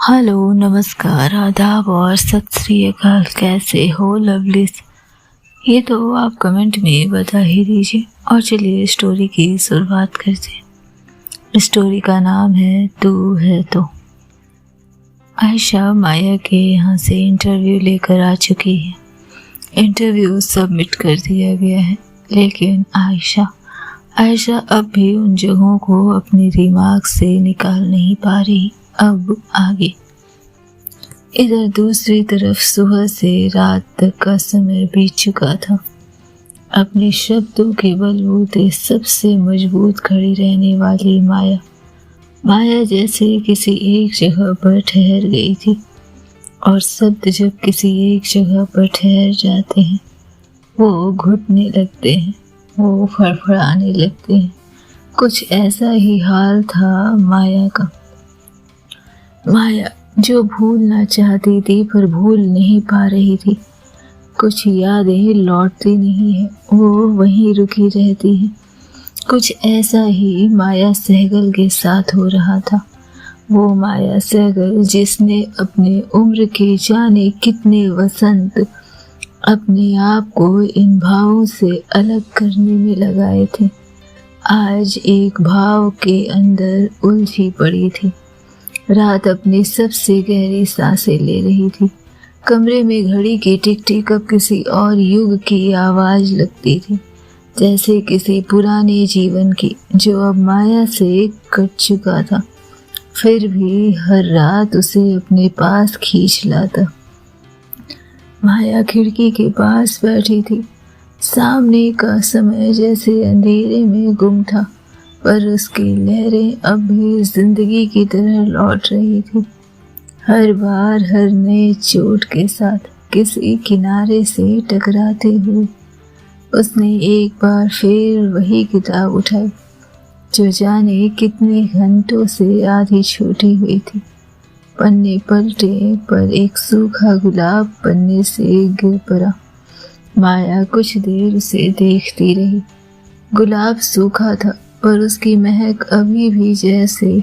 Hello, नमस्कार, आदाब और सत श्री अकाल। कैसे हो लवलीज? ये तो आप कमेंट में बता ही दीजिए। और चलिए स्टोरी की शुरुआत करते हैं। स्टोरी का नाम है तू है तो। आयशा माया के यहाँ से इंटरव्यू लेकर आ चुकी है। इंटरव्यू सबमिट कर दिया गया है, लेकिन आयशा अब भी उन जगहों को अपने दिमाग से निकाल नहीं पा रही। अब आगे। इधर दूसरी तरफ सुबह से रात तक का समय बीत चुका था। अपने शब्दों के बलबूते सबसे मजबूत खड़ी रहने वाली माया जैसे किसी एक जगह पर ठहर गई थी। और शब्द जब किसी एक जगह पर ठहर जाते हैं, वो घुटने लगते हैं, वो फड़फड़ाने लगते हैं। कुछ ऐसा ही हाल था माया का। माया जो भूलना चाहती थी पर भूल नहीं पा रही थी। कुछ यादें लौटती नहीं है, वो वहीं रुकी रहती है। कुछ ऐसा ही माया सहगल के साथ हो रहा था। वो माया सहगल जिसने अपने उम्र के जाने कितने वसंत अपने आप को इन भावों से अलग करने में लगाए थे, आज एक भाव के अंदर उलझी पड़ी थी। रात अपनी सबसे गहरी सांसें ले रही थी। कमरे में घड़ी की टिक टिक अब किसी और युग की आवाज लगती थी, जैसे किसी पुराने जीवन की, जो अब माया से कट चुका था, फिर भी हर रात उसे अपने पास खींच लाता। माया खिड़की के पास बैठी थी। सामने का समय जैसे अंधेरे में गुम था, पर उसकी लहरें अब भी जिंदगी की तरह लौट रही थी। हर बार हर नए चोट के साथ किसी किनारे से टकराते हुए उसने एक बार फिर वही किताब उठाई, जो जाने कितने घंटों से आधी छूटी हुई थी। पन्ने पलटे पर एक सूखा गुलाब पन्ने से गिर पड़ा। माया कुछ देर उसे देखती रही। गुलाब सूखा था, पर उसकी महक अभी भी जैसे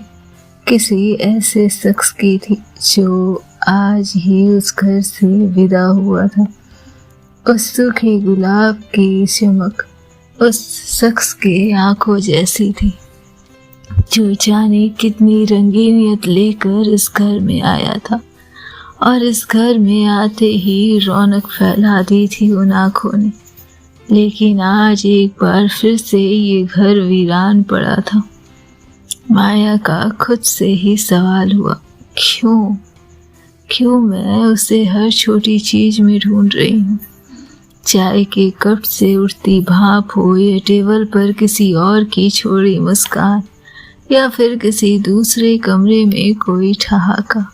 किसी ऐसे शख्स की थी जो आज ही उस घर से विदा हुआ था। उस सूखे गुलाब की चमक उस शख्स के आंखों जैसी थी, जो जाने कितनी रंगीनियत लेकर इस घर में आया था, और इस घर में आते ही रौनक फैला दी थी उन आंखों ने। लेकिन आज एक बार फिर से ये घर वीरान पड़ा था। माया का खुद से ही सवाल हुआ, क्यों मैं उसे हर छोटी चीज में ढूंढ रही हूँ? चाय के कप से उठती भाप हो, या टेबल पर किसी और की छोड़ी मुस्कान, या फिर किसी दूसरे कमरे में कोई ठहाका।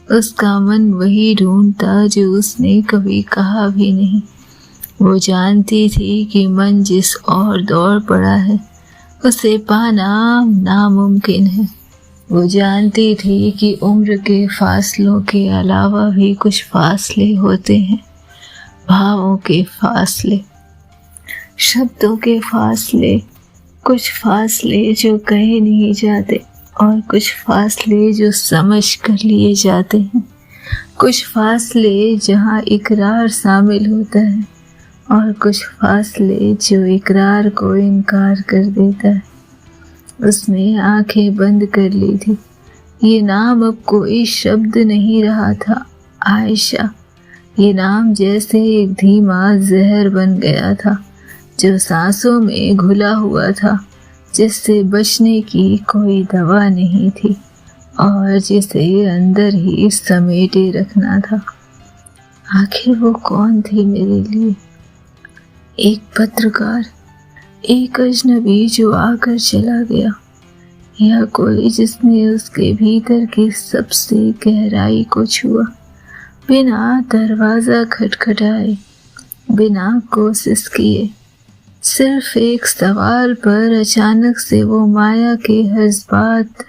उसका मन वही ढूंढता जो उसने कभी कहा भी नहीं। वो जानती थी कि मन जिस और दौड़ पड़ा है, उसे पाना नामुमकिन है। वो जानती थी कि उम्र के फासलों के अलावा भी कुछ फासले होते हैं, भावों के फासले, शब्दों के फासले, कुछ फासले जो कहे नहीं जाते, और कुछ फासले जो समझ कर लिए जाते हैं, कुछ फासले जहाँ इकरार शामिल होता है, और कुछ फासले जो इकरार को इनकार कर देता है। उसने आंखें बंद कर ली थी। ये नाम अब कोई शब्द नहीं रहा था, आयशा। ये नाम जैसे एक धीमा जहर बन गया था, जो सांसों में घुला हुआ था, जिससे बचने की कोई दवा नहीं थी, और जिसे अंदर ही समेटे रखना था। आखिर वो कौन थी मेरे लिए? एक पत्रकार, एक अजनबी जो आकर चला गया, या कोई जिसने उसके भीतर की सबसे गहराई को छुआ, बिना दरवाजा खटखटाए, बिना कोशिश किए। सिर्फ एक सवाल पर अचानक से वो माया के हर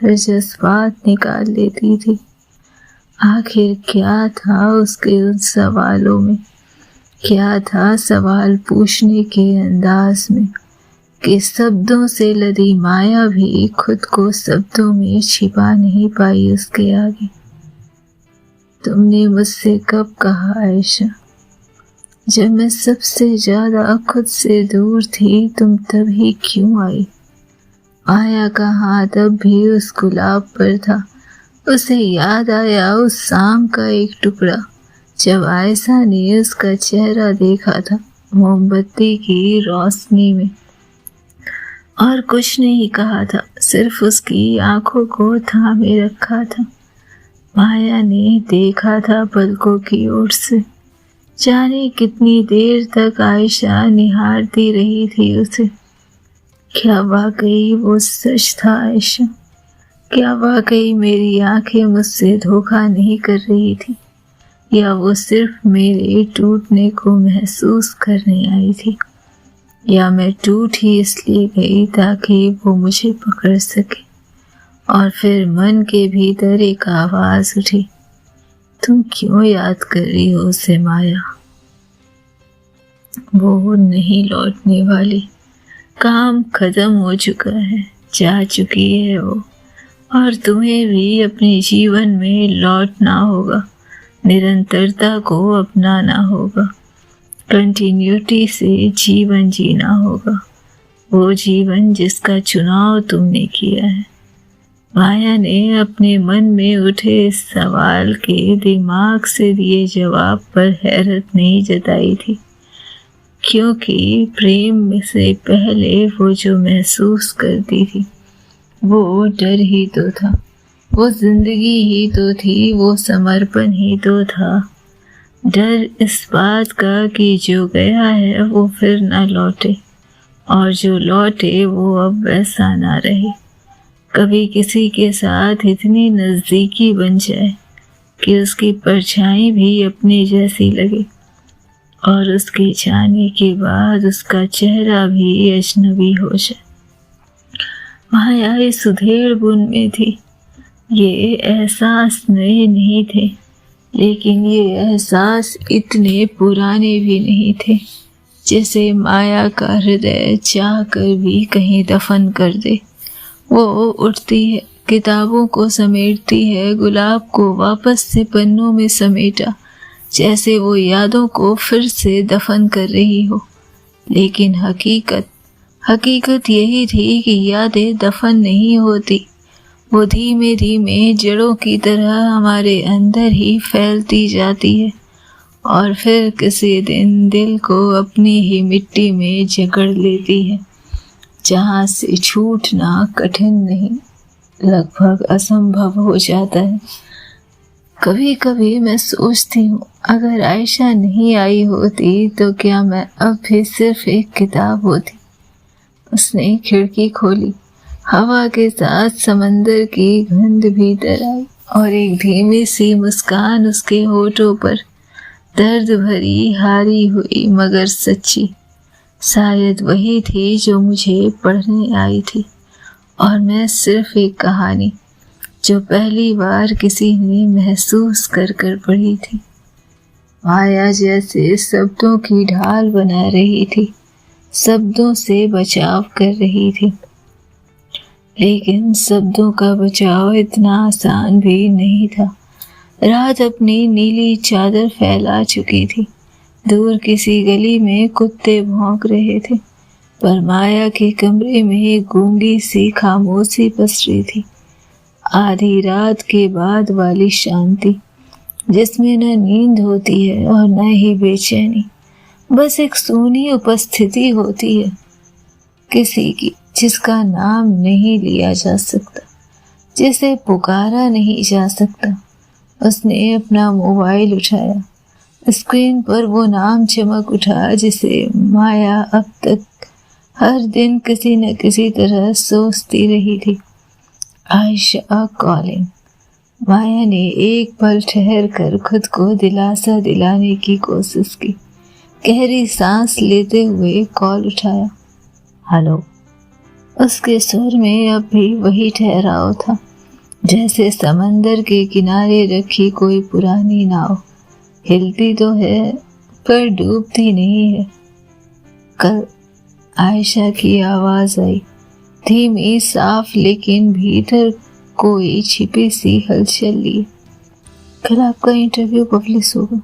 जज्बात निकाल लेती थी। आखिर क्या था उसके उन सवालों में? क्या था सवाल पूछने के अंदाज में, कि शब्दों से लदी माया भी खुद को शब्दों में छिपा नहीं पाई उसके आगे। तुमने मुझसे कब कहा आयशा? जब मैं सबसे ज्यादा खुद से दूर थी तुम तभी क्यों आई? आया का हाथ अब भी उस गुलाब पर था। उसे याद आया उस शाम का एक टुकड़ा जब आयशा ने उसका चेहरा देखा था मोमबत्ती की रोशनी में, और कुछ नहीं कहा था, सिर्फ उसकी आंखों को थामे रखा था। माया ने देखा था पलकों की ओर से। जाने कितनी देर तक आयशा निहारती रही थी उसे। क्या वाकई वो सच था आयशा? क्या वाकई मेरी आंखें मुझसे धोखा नहीं कर रही थी, या वो सिर्फ मेरे टूटने को महसूस करने आई थी? या मैं टूट ही इसलिए गई ताकि वो मुझे पकड़ सके? और फिर मन के भीतर एक आवाज उठी, तुम क्यों याद कर रही हो उसे माया? वो नहीं लौटने वाली। काम खत्म हो चुका है, जा चुकी है वो, और तुम्हें भी अपने जीवन में लौटना होगा, निरंतरता को अपनाना होगा, कंटिन्यूटी से जीवन जीना होगा, वो जीवन जिसका चुनाव तुमने किया है। माया ने अपने मन में उठे इस सवाल के दिमाग से दिए जवाब पर हैरत नहीं जताई थी, क्योंकि प्रेम से पहले वो जो महसूस करती थी वो डर ही तो था, वो जिंदगी ही तो थी, वो समर्पण ही तो था। डर इस बात का कि जो गया है वो फिर ना लौटे, और जो लौटे वो अब वैसा ना रहे। कभी किसी के साथ इतनी नज़दीकी बन जाए कि उसकी परछाई भी अपने जैसी लगे, और उसके जाने के बाद उसका चेहरा भी अजनबी हो जाए। माया इस उधेड़ बुन में थी। ये एहसास नए नहीं थे, लेकिन ये एहसास इतने पुराने भी नहीं थे जैसे माया का हृदय चाह कर भी कहीं दफन कर दे। वो उठती है, किताबों को समेटती है, गुलाब को वापस से पन्नों में समेटा, जैसे वो यादों को फिर से दफन कर रही हो। लेकिन हकीकत यही थी कि यादें दफन नहीं होती, वो धीमे धीमे जड़ों की तरह हमारे अंदर ही फैलती जाती है, और फिर किसी दिन दिल को अपनी ही मिट्टी में जकड़ लेती है, जहाँ से छूटना कठिन नहीं, लगभग असंभव हो जाता है। कभी कभी मैं सोचती हूँ, अगर आयशा नहीं आई होती तो क्या मैं अब भी सिर्फ एक किताब होती। उसने खिड़की खोली, हवा के साथ समंदर की गंध भीतर आई, और एक धीमी सी मुस्कान उसके होठों पर, दर्द भरी, हारी हुई मगर सच्ची। शायद वही थी जो मुझे पढ़ने आई थी, और मैं सिर्फ एक कहानी जो पहली बार किसी ने महसूस कर कर पढ़ी थी। माया जैसे शब्दों की ढाल बना रही थी, शब्दों से बचाव कर रही थी, लेकिन शब्दों का बचाव इतना आसान भी नहीं था। रात अपनी नीली चादर फैला चुकी थी, दूर किसी गली में कुत्ते भौंक रहे थे, पर माया के कमरे में गूंगी सी खामोशी पसरी थी। आधी रात के बाद वाली शांति, जिसमें न नींद होती है और न ही बेचैनी, बस एक सूनी उपस्थिति होती है किसी की, जिसका नाम नहीं लिया जा सकता, जिसे पुकारा नहीं जा सकता। उसने अपना मोबाइल उठाया, स्क्रीन पर वो नाम चमक उठा जिसे माया अब तक हर दिन किसी न किसी तरह सोचती रही थी। आयशा कॉलिंग। माया ने एक पल ठहर कर खुद को दिलासा दिलाने की कोशिश की। गहरी सांस लेते हुए कॉल उठाया। हेलो। उसके सुर में अब भी वही ठहराव था, जैसे समंदर के किनारे रखी कोई पुरानी नाव, हिलती तो है पर डूबती नहीं है। कल आयशा की आवाज आई, धीमी साफ, लेकिन भीतर कोई छिपी सी हलचल लिए। कल आपका इंटरव्यू पब्लिश होगा।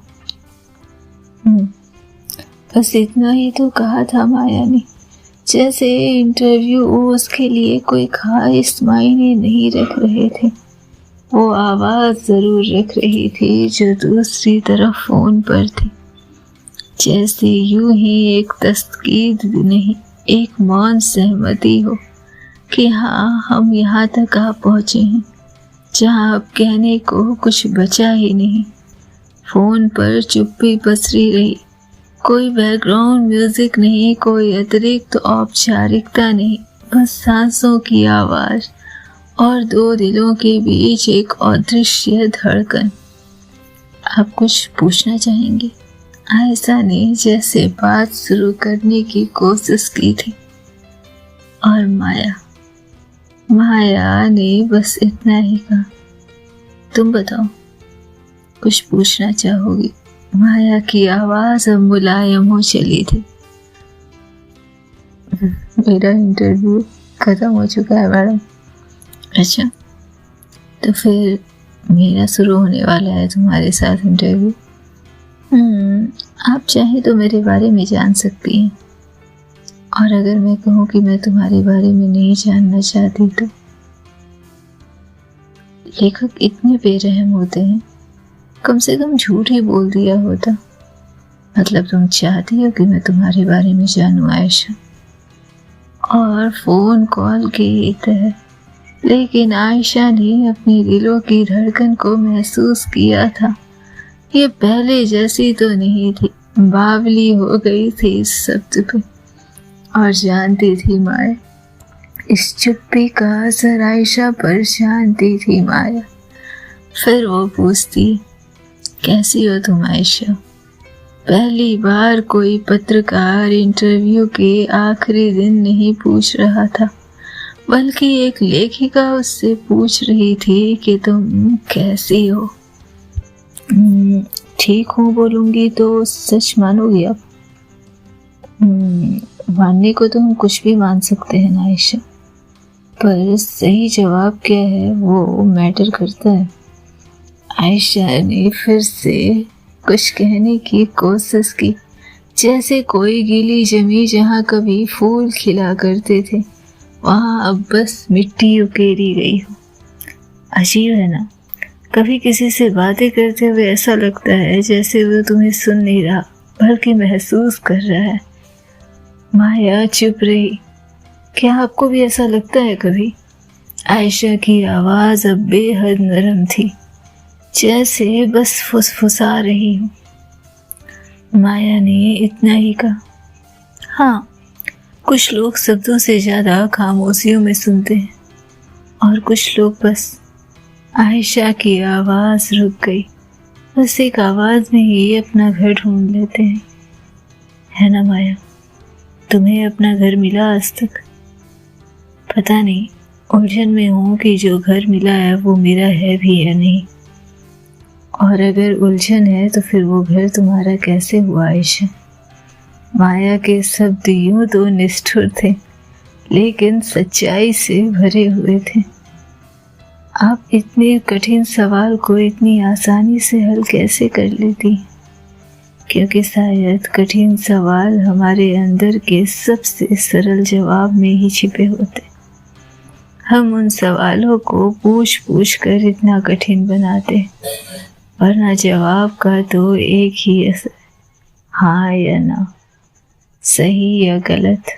बस इतना ही तो कहा था माया ने, जैसे इंटरव्यू उसके लिए कोई खास मायने नहीं रख रहे थे। वो आवाज़ ज़रूर रख रही थी जो दूसरी तरफ फ़ोन पर थी, जैसे यूं ही एक तस्कीद नहीं, एक मौन सहमति हो कि हाँ, हम यहाँ तक आ पहुँचे हैं जहाँ अब कहने को कुछ बचा ही नहीं। फ़ोन पर चुप्पी पसरी रही, कोई बैकग्राउंड म्यूजिक नहीं, कोई अतिरिक्त औपचारिकता नहीं, बस सांसों की आवाज़ और दो दिलों के बीच एक अदृश्य धड़कन। आप कुछ पूछना चाहेंगे? आयशा ने जैसे बात शुरू करने की कोशिश की थी, और माया ने बस इतना ही कहा, तुम बताओ, कुछ पूछना चाहोगी? माया की आवाज अब मुलायम हो चली थी। मेरा इंटरव्यू खत्म हो चुका है मैडम। अच्छा, तो फिर मेरा शुरू होने वाला है तुम्हारे साथ इंटरव्यू। आप चाहे तो मेरे बारे में जान सकती हैं, और अगर मैं कहूँ कि मैं तुम्हारे बारे में नहीं जानना चाहती तो? लेखक इतने बेरहम होते हैं, कम से कम झूठ ही बोल दिया होता। मतलब तुम चाहती हो कि मैं तुम्हारे बारे में जानूं आयशा, और फोन कॉल की तरह। लेकिन आयशा ने अपनी दिलों की धड़कन को महसूस किया था। ये पहले जैसी तो नहीं थी, बावली हो गई थी इस शब्द पे। और जानती थी माया, इस चुप्पी का असर आयशा पर जानती थी माया। फिर वो पूछती, कैसी हो तुम आयशा? पहली बार कोई पत्रकार इंटरव्यू के आखिरी दिन नहीं पूछ रहा था, बल्कि एक लेखिका उससे पूछ रही थी कि तुम कैसी हो। ठीक हूँ बोलूँगी तो सच मानोगी आप? मानने को तो हम कुछ भी मान सकते हैं ना आयशा, पर सही जवाब क्या है वो मैटर करता है। आयशा ने फिर से कुछ कहने की कोशिश की, जैसे कोई गीली जमी जहाँ कभी फूल खिला करते थे वहाँ अब बस मिट्टी उकेरी गई हो। अजीब है ना, कभी किसी से बातें करते हुए ऐसा लगता है जैसे वो तुम्हें सुन नहीं रहा बल्कि महसूस कर रहा है। माया चुप रही। क्या आपको भी ऐसा लगता है कभी? आयशा की आवाज अब बेहद नरम थी, जैसे बस फुसफुसा रही हूँ। माया ने इतना ही कहा, हाँ, कुछ लोग शब्दों से ज्यादा खामोशियों में सुनते हैं, और कुछ लोग बस। आयशा की आवाज रुक गई। बस एक आवाज में ही अपना घर ढूंढ लेते हैं, है ना माया? तुम्हें अपना घर मिला आज तक? पता नहीं, उलझन में हूँ कि जो घर मिला है वो मेरा है भी या नहीं। और अगर उलझन है तो फिर वो घर तुम्हारा कैसे हुआ आयशा? माया के शब्द यूं तो निष्ठुर थे, लेकिन सच्चाई से भरे हुए थे। आप इतने कठिन सवाल को इतनी आसानी से हल कैसे कर लेती? क्योंकि शायद कठिन सवाल हमारे अंदर के सबसे सरल जवाब में ही छिपे होते। हम उन सवालों को पूछ पूछ कर इतना कठिन बनाते, वरना जवाब का तो एक ही असर, हाँ या ना, सही या गलत।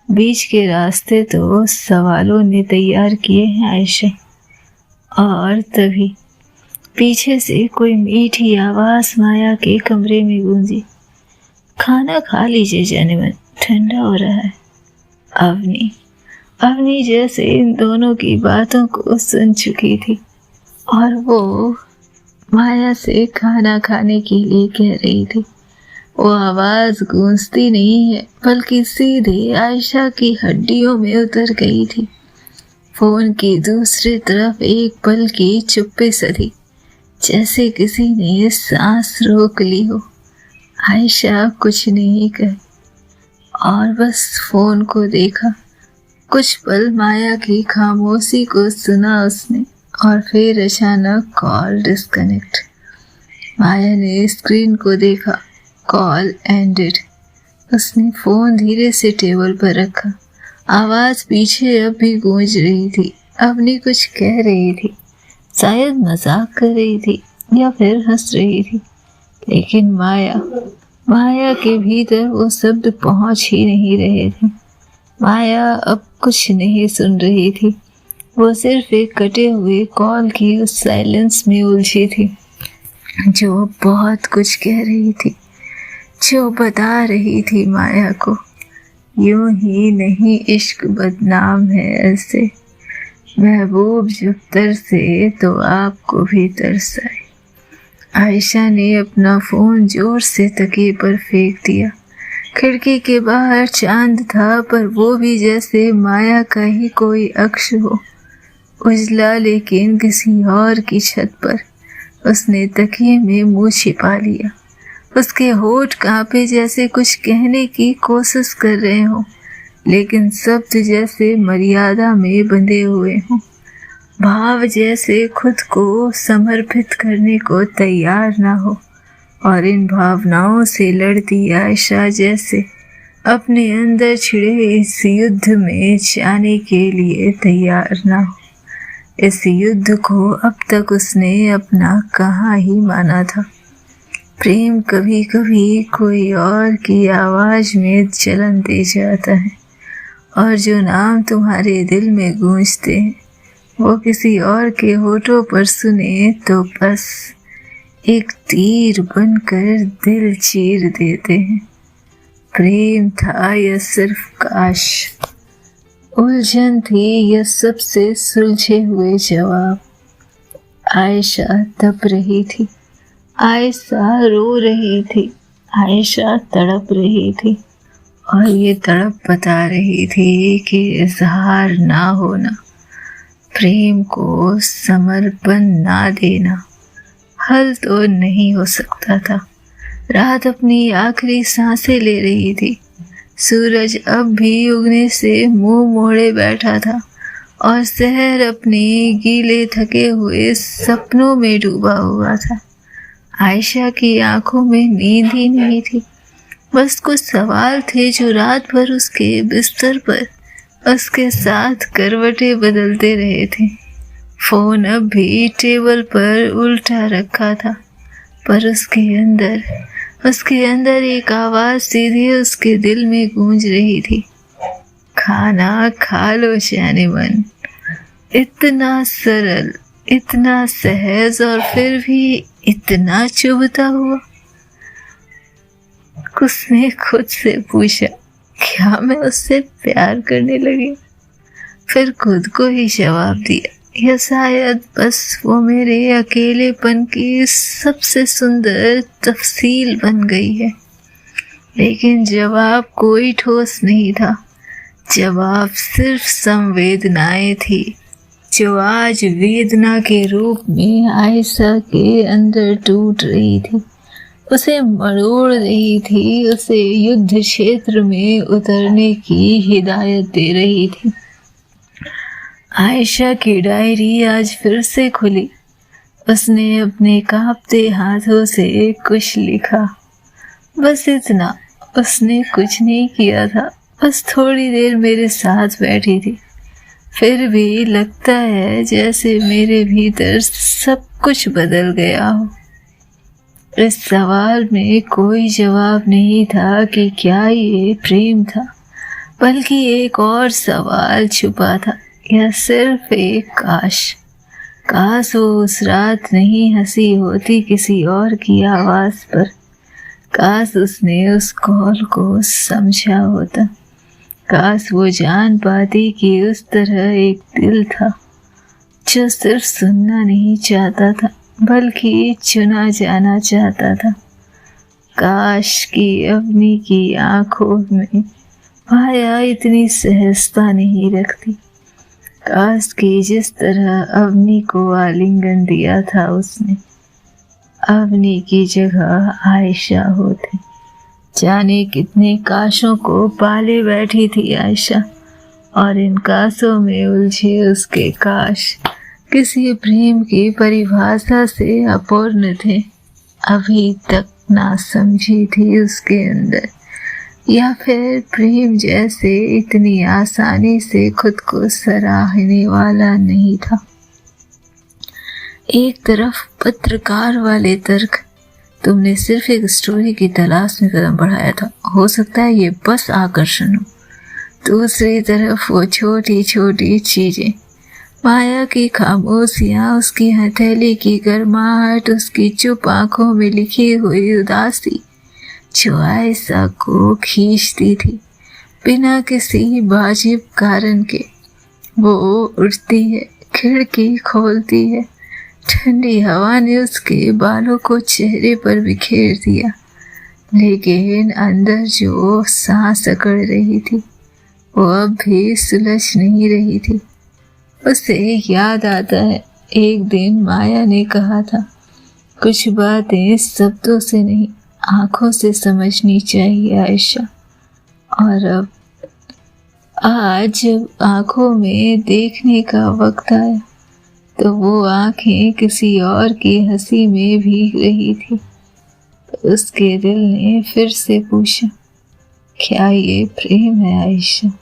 बीच के रास्ते तो सवालों ने तैयार किए हैं आयशा। और तभी पीछे से कोई मीठी आवाज माया के कमरे में गूंजी, खाना खा लीजिए जाने मन, ठंडा हो रहा है। अवनी जैसे इन दोनों की बातों को सुन चुकी थी, और वो माया से खाना खाने के लिए कह रही थी। वो आवाज गूंजती नहीं है, बल्कि सीधे आयशा की हड्डियों में उतर गई थी। फोन की दूसरी तरफ एक पल की चुप्पी सधी, जैसे किसी ने सांस रोक ली हो। आयशा कुछ नहीं कही और बस फोन को देखा। कुछ पल माया की खामोशी को सुना उसने, और फिर अचानक कॉल डिस्कनेक्ट। माया ने स्क्रीन को देखा। Call ended. उसने फोन धीरे से टेबल पर रखा। आवाज पीछे अब भी गूंज रही थी। अवनी कुछ कह रही थी, शायद मजाक कर रही थी या फिर हंस रही थी, लेकिन माया के भीतर वो शब्द पहुंच ही नहीं रहे थे। माया अब कुछ नहीं सुन रही थी। वो सिर्फ एक कटे हुए कॉल की उस साइलेंस में उलझी थी, जो बहुत कुछ कह रही थी, जो बता रही थी माया को, यूं ही नहीं इश्क बदनाम है ऐसे, महबूब जब तरसे तो आपको भी तरसाए। आयशा ने अपना फोन जोर से तकिए पर फेंक दिया। खिड़की के बाहर चांद था, पर वो भी जैसे माया का ही कोई अक्ष हो, उजला लेकिन किसी और की छत पर। उसने तकिए में मुंह छिपा लिया। उसके होठ कांपे जैसे कुछ कहने की कोशिश कर रहे हों, लेकिन शब्द जैसे मर्यादा में बंधे हुए हों, भाव जैसे खुद को समर्पित करने को तैयार ना हो, और इन भावनाओं से लड़ती आयशा जैसे अपने अंदर छिड़े इस युद्ध में जाने के लिए तैयार ना हो। इस युद्ध को अब तक उसने अपना कहाँ ही माना था। प्रेम कभी कभी कोई और की आवाज में जलन दे जाता है, और जो नाम तुम्हारे दिल में गूंजते हैं वो किसी और के होठों पर सुने तो बस एक तीर बनकर दिल चीर देते हैं। प्रेम था या सिर्फ काश, उलझन थी या सबसे सुलझे हुए जवाब। आयशा तप रही थी, आयशा रो रही थी, आयशा तड़प रही थी, और ये तड़प बता रही थी कि इजहार ना होना, प्रेम को समर्पण ना देना हल तो नहीं हो सकता था। रात अपनी आखिरी सांसें ले रही थी। सूरज अब भी उगने से मुंह मोड़े बैठा था, और शहर अपने गीले थके हुए सपनों में डूबा हुआ था। आयशा की आंखों में नींद ही नहीं थी। बस कुछ सवाल थे जो रात भर उसके बिस्तर पर उसके साथ करवटें बदलते रहे थे। फोन अब भी टेबल पर उल्टा रखा था, पर उसके अंदर एक आवाज सीधे उसके दिल में गूंज रही थी। खाना खा लो जाने मन। इतना सरल, इतना सहज, और फिर भी इतना चुभता हुआ। उसने खुद से पूछा, क्या मैं उससे प्यार करने लगी? फिर खुद को ही जवाब दिया, या शायद बस वो मेरे अकेलेपन की सबसे सुंदर तफसील बन गई है। लेकिन जवाब कोई ठोस नहीं था। जवाब सिर्फ संवेदनाएं थी, जो आज वेदना के रूप में आयशा के अंदर टूट रही थी, उसे मरोड़ रही थी, उसे युद्ध क्षेत्र में उतरने की हिदायत दे रही थी। आयशा की डायरी आज फिर से खुली। उसने अपने कांपते हाथों से कुछ लिखा, बस इतना। उसने कुछ नहीं किया था, बस थोड़ी देर मेरे साथ बैठी थी। फिर भी लगता है जैसे मेरे भीतर सब कुछ बदल गया हो। इस सवाल में कोई जवाब नहीं था कि क्या ये प्रेम था, बल्कि एक और सवाल छुपा था, यह सिर्फ एक काश वो उस रात नहीं हंसी होती किसी और की आवाज पर। काश उसने उस कॉल को समझा होता। काश वो जान पाती कि उस तरह एक दिल था जो सिर्फ सुनना नहीं चाहता था, बल्कि चुना जाना चाहता था। काश की अवनी की आंखों में माया इतनी सहजता नहीं रखती। काश की जिस तरह अवनी को आलिंगन दिया था उसने, अवनी की जगह आयशा होती। जाने कितने काशों को पाले बैठी थी आयशा, और इन काशों में उलझे उसके काश किसी प्रेम की परिभाषा से अपूर्ण थे। अभी तक ना समझी थी उसके अंदर, या फिर प्रेम जैसे इतनी आसानी से खुद को सराहने वाला नहीं था। एक तरफ पत्रकार वाले तर्क, तुमने सिर्फ एक स्टोरी की तलाश में कदम बढ़ाया था, हो सकता है ये बस आकर्षण हो। दूसरी तरफ वो छोटी छोटी चीजें, माया की खामोशियां, उसकी हथेली की गर्माहट, उसकी चुप आंखों में लिखी हुई उदासी जो आयशा को खींचती थी बिना किसी वाजिब कारण के। वो उठती है, खिड़की खोलती है, ठंडी हवा ने उसके बालों को चेहरे पर बिखेर दिया, लेकिन अंदर जो सांस अकड़ रही थी वो अब भी सुलझ नहीं रही थी। उसे याद आता है एक दिन माया ने कहा था, कुछ बातें शब्दों से नहीं आंखों से समझनी चाहिए आयशा। और अब आज जब आंखों में देखने का वक्त आया तो वो आंखें किसी और की हंसी में भीग रही थी। तो उसके दिल ने फिर से पूछा, क्या ये प्रेम है आयशा?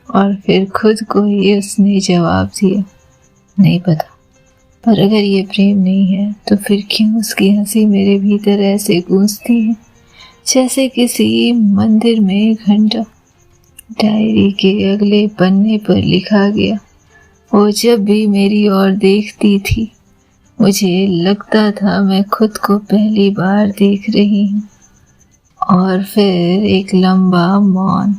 और फिर खुद को ही उसने जवाब दिया, नहीं पता, पर अगर ये प्रेम नहीं है तो फिर क्यों उसकी हंसी मेरे भीतर ऐसे गूंजती है जैसे किसी मंदिर में घंटा। डायरी के अगले पन्ने पर लिखा गया, वो जब भी मेरी ओर देखती थी मुझे लगता था मैं खुद को पहली बार देख रही हूँ। और फिर एक लंबा मौन,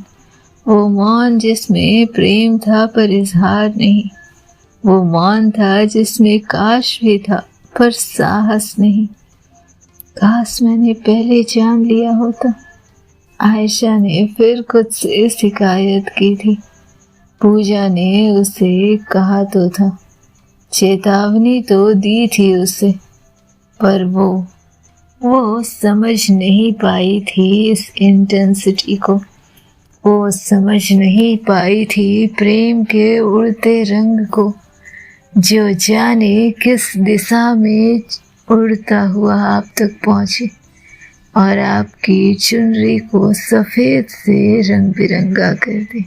वो मौन जिसमें प्रेम था पर इजहार नहीं, वो मौन था जिसमें काश भी था पर साहस नहीं। काश मैंने पहले जान लिया होता, आयशा ने फिर खुद से शिकायत की थी। पूजा ने उसे कहा तो था, चेतावनी तो दी थी उसे, पर वो समझ नहीं पाई थी इस इंटेंसिटी को। वो समझ नहीं पाई थी प्रेम के उड़ते रंग को, जो जाने किस दिशा में उड़ता हुआ आप तक पहुंचे और आपकी चुनरी को सफेद से रंग बिरंगा कर दे।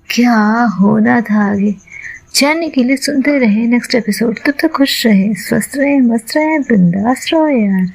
क्या होना था आगे जानने के लिए सुनते रहे नेक्स्ट एपिसोड। तब तक खुश रहे, स्वस्थ रहे, मस्त रहे, बिंदास रहो यार।